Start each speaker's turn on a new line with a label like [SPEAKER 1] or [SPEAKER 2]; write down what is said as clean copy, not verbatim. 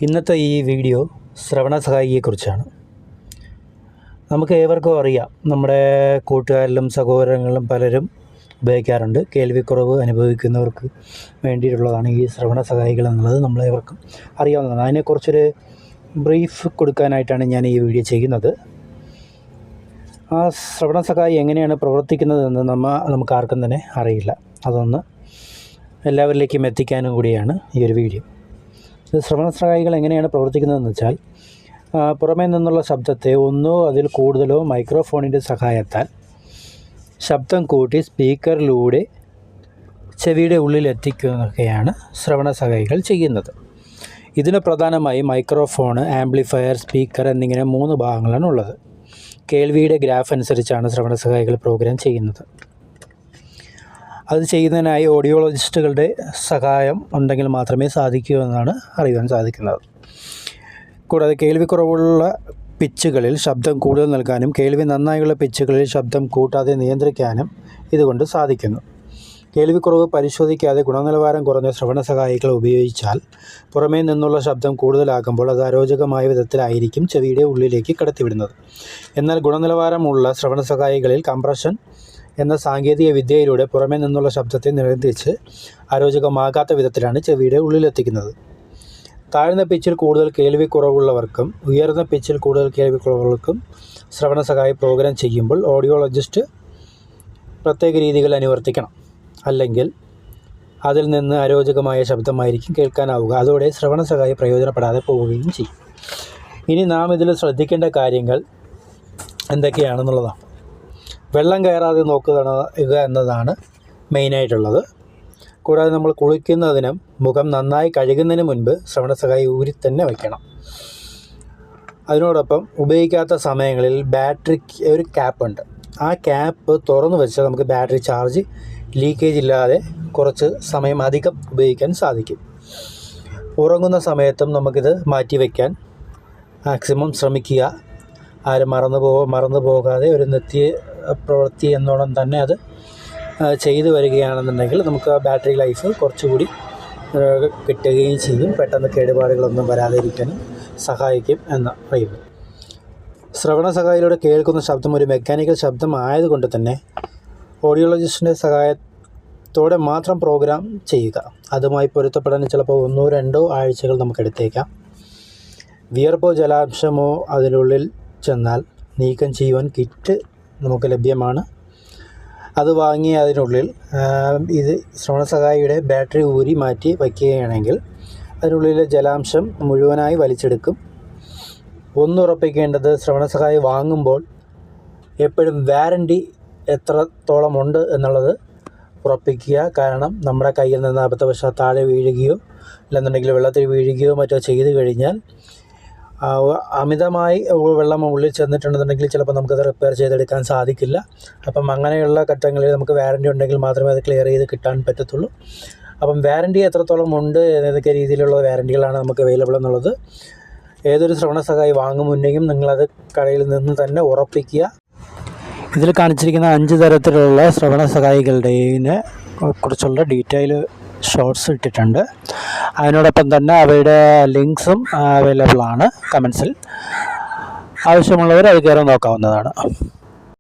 [SPEAKER 1] ഇന്നത്തെ ഈ വീഡിയോ ശ്രവണ സഹായിയെക്കുറിച്ചാണ്. നമുക്ക് ഏവർക്കും അറിയാം, നമ്മുടെ കൂട്ടുകാരിലും സഹോദരങ്ങളിലും പലരും ഉപയോഗിക്കാറുണ്ട്. കേൾവിക്കുറവ് അനുഭവിക്കുന്നവർക്ക് വേണ്ടിയിട്ടുള്ളതാണ് ഈ ശ്രവണ സഹായികൾ എന്നുള്ളത് നമ്മളേവർക്കും അറിയാവുന്നതാണ്. അതിനെക്കുറിച്ചൊരു ബ്രീഫ് കൊടുക്കാനായിട്ടാണ് ഞാൻ ഈ വീഡിയോ ചെയ്യുന്നത്. ആ ശ്രവണ സഹായി എങ്ങനെയാണ് പ്രവർത്തിക്കുന്നതെന്ന് നമുക്ക് ആർക്കും തന്നെ അറിയില്ല. അതൊന്ന് എല്ലാവരിലേക്കും എത്തിക്കാനും കൂടിയാണ് ഈ ഒരു വീഡിയോ. ശ്രവണ സഹായികൾ എങ്ങനെയാണ് പ്രവർത്തിക്കുന്നതെന്ന് വെച്ചാൽ, പുറമേ നിന്നുള്ള ശബ്ദത്തെ ഒന്നോ അതിൽ കൂടുതലോ മൈക്രോഫോണിൻ്റെ സഹായത്താൽ ശബ്ദം കൂട്ടി സ്പീക്കറിലൂടെ ചെവിയുടെ ഉള്ളിൽ എത്തിക്കുകയാണ് ശ്രവണ സഹായികൾ ചെയ്യുന്നത്. ഇതിന് പ്രധാനമായി മൈക്രോഫോൺ, ആംപ്ലിഫയർ, സ്പീക്കർ എന്നിങ്ങനെ 3 ഭാഗങ്ങളാണ് ഉള്ളത്. കേൾവിയുടെ ഗ്രാഫ് അനുസരിച്ചാണ് ശ്രവണ സഹായികൾ പ്രോഗ്രാം ചെയ്യുന്നത്. അത് ചെയ്യുന്നതിനായി ഓഡിയോളജിസ്റ്റുകളുടെ സഹായം ഉണ്ടെങ്കിൽ മാത്രമേ സാധിക്കൂ എന്നാണ് അറിയാൻ സാധിക്കുന്നത്. കൂടാതെ കേൾവിക്കുറവുള്ള പിച്ചുകളിൽ ശബ്ദം കൂടുതൽ നൽകാനും കേൾവി നന്നായുള്ള പിച്ചുകളിൽ ശബ്ദം കൂട്ടാതെ നിയന്ത്രിക്കാനും ഇതുകൊണ്ട് സാധിക്കുന്നു. കേൾവിക്കുറവ് പരിശോധിക്കാതെ ഗുണനിലവാരം കുറഞ്ഞ ശ്രവണ സഹായികൾ ഉപയോഗിച്ചാൽ പുറമേ നിന്നുള്ള ശബ്ദം കൂടുതലാകുമ്പോൾ അത് അരോചകമായ വിധത്തിലായിരിക്കും ചെവിയുടെ ഉള്ളിലേക്ക് കടത്തിവിടുന്നത്. എന്നാൽ ഗുണനിലവാരമുള്ള ശ്രവണ സഹായികളിൽ കംപ്രഷൻ എന്ന സാങ്കേതിക വിദ്യയിലൂടെ പുറമേ നിന്നുള്ള ശബ്ദത്തെ നിയന്ത്രിച്ച് അരോചകമാകാത്ത വിധത്തിലാണ് ചെവിയുടെ ഉള്ളിലെത്തിക്കുന്നത്. താഴ്ന്ന പിച്ചിൽ കൂടുതൽ കേൾവിക്കുറവുള്ളവർക്കും ഉയർന്ന പിച്ചിൽ കൂടുതൽ കേൾവിക്കുറവുള്ളവർക്കും ശ്രവണ സഹായി പ്രോഗ്രാം ചെയ്യുമ്പോൾ ഓഡിയോളജിസ്റ്റ് പ്രത്യേക രീതികൾ അനുവർത്തിക്കണം. അല്ലെങ്കിൽ അതിൽ നിന്ന് അരോചകമായ ശബ്ദമായിരിക്കും കേൾക്കാനാവുക. അതോടെ ശ്രവണ സഹായി പ്രയോജനപ്പെടാതെ പോവുകയും ചെയ്യും. ഇനി നാം ഇതിൽ ശ്രദ്ധിക്കേണ്ട കാര്യങ്ങൾ എന്തൊക്കെയാണെന്നുള്ളതാണ്. വെള്ളം കയറാതെ നോക്കുക എന്നതാണ് മെയിനായിട്ടുള്ളത്. കൂടാതെ നമ്മൾ കുളിക്കുന്നതിനും മുഖം നന്നായി കഴുകുന്നതിന് മുൻപ് ശ്രവണ സഹായി ഊരി തന്നെ വയ്ക്കണം. അതിനോടൊപ്പം ഉപയോഗിക്കാത്ത സമയങ്ങളിൽ ബാറ്ററിക്ക് ഒരു ക്യാപ്പുണ്ട്. ആ ക്യാപ്പ് തുറന്നു വെച്ചാൽ നമുക്ക് ബാറ്ററി ചാർജ് ലീക്കേജ് ഇല്ലാതെ കുറച്ച് സമയം അധികം ഉപയോഗിക്കാൻ സാധിക്കും. ഉറങ്ങുന്ന സമയത്തും നമുക്കിത് മാറ്റി വയ്ക്കാൻ മാക്സിമം ശ്രമിക്കുക. ആരും മറന്നു പോകാതെ ഒരു നിത്യ പ്രവൃത്തി എന്നോണം തന്നെ അത് ചെയ്തു വരികയാണെന്നുണ്ടെങ്കിൽ നമുക്ക് ആ ബാറ്ററി ലൈഫ് കുറച്ചുകൂടി കിട്ടുകയും ചെയ്യും. പെട്ടെന്ന് കേടുപാടുകളൊന്നും വരാതിരിക്കാനും സഹായിക്കും എന്ന് പറയുന്നു. ശ്രവണ സഹായിയിലൂടെ കേൾക്കുന്ന ശബ്ദം ഒരു മെക്കാനിക്കൽ ശബ്ദം ആയതുകൊണ്ട് തന്നെ ഓഡിയോളജിസ്റ്റിൻ്റെ സഹായത്തോടെ മാത്രം പ്രോഗ്രാം ചെയ്യുക. അതുമായി പൊരുത്തപ്പെടാൻ ചിലപ്പോൾ 1-2 ആഴ്ചകൾ നമുക്കെടുത്തേക്കാം. വിയർപ്പോ ജലാംശമോ അതിനുള്ളിൽ ചെന്നാൽ നീക്കം ചെയ്യുവാൻ കിറ്റ് നമുക്ക് ലഭ്യമാണ്. അത് വാങ്ങി അതിനുള്ളിൽ ഇത് ശ്രവണ സഹായിയുടെ ബാറ്ററി ഊരി മാറ്റി വയ്ക്കുകയാണെങ്കിൽ അതിനുള്ളിലെ ജലാംശം മുഴുവനായി വലിച്ചെടുക്കും. ഒന്നുറപ്പിക്കേണ്ടത്, ശ്രവണ സഹായി വാങ്ങുമ്പോൾ എപ്പോഴും വാറൻറ്റി എത്രത്തോളം ഉണ്ട് എന്നുള്ളത് ഉറപ്പിക്കുക. കാരണം നമ്മുടെ കയ്യിൽ നിന്ന് അബദ്ധവശാൽ താഴെ വീഴുകയോ അല്ലെന്നുണ്ടെങ്കിൽ വെള്ളത്തിൽ വീഴുകയോ മറ്റോ ചെയ്തു കഴിഞ്ഞാൽ അമിതമായി വെള്ളം ഉള്ളിൽ ചെന്നിട്ടുണ്ടെന്നുണ്ടെങ്കിൽ ചിലപ്പോൾ നമുക്കത് റിപ്പയർ ചെയ്തെടുക്കാൻ സാധിക്കില്ല. അപ്പം അങ്ങനെയുള്ള ഘട്ടങ്ങളിൽ നമുക്ക് വാറൻറ്റി ഉണ്ടെങ്കിൽ മാത്രമേ അത് ക്ലിയർ ചെയ്ത് കിട്ടാൻ പറ്റത്തുള്ളൂ. അപ്പം വാറൻറ്റി എത്രത്തോളം ഉണ്ട്, ഏതൊക്കെ രീതിയിലുള്ള വാറൻറ്റികളാണ് നമുക്ക് അവൈലബിൾ എന്നുള്ളത് ഏതൊരു ശ്രവണ സഹായി വാങ്ങുമുന്നെയും നിങ്ങളത് കടയിൽ നിന്ന് തന്നെ ഉറപ്പിക്കുക. ഇതിൽ കാണിച്ചിരിക്കുന്ന 5 തരത്തിലുള്ള ശ്രവണ സഹായികളുടെ കുറിച്ചുള്ള ഡീറ്റെയിൽ ഷോർട്സ് ഇട്ടിട്ടുണ്ട്. അതിനോടൊപ്പം തന്നെ അവയുടെ ലിങ്ക്സും അവൈലബിൾ ആണ് കമൻസിൽ. ആവശ്യമുള്ളവർ അത് കയറി നോക്കാവുന്നതാണ്.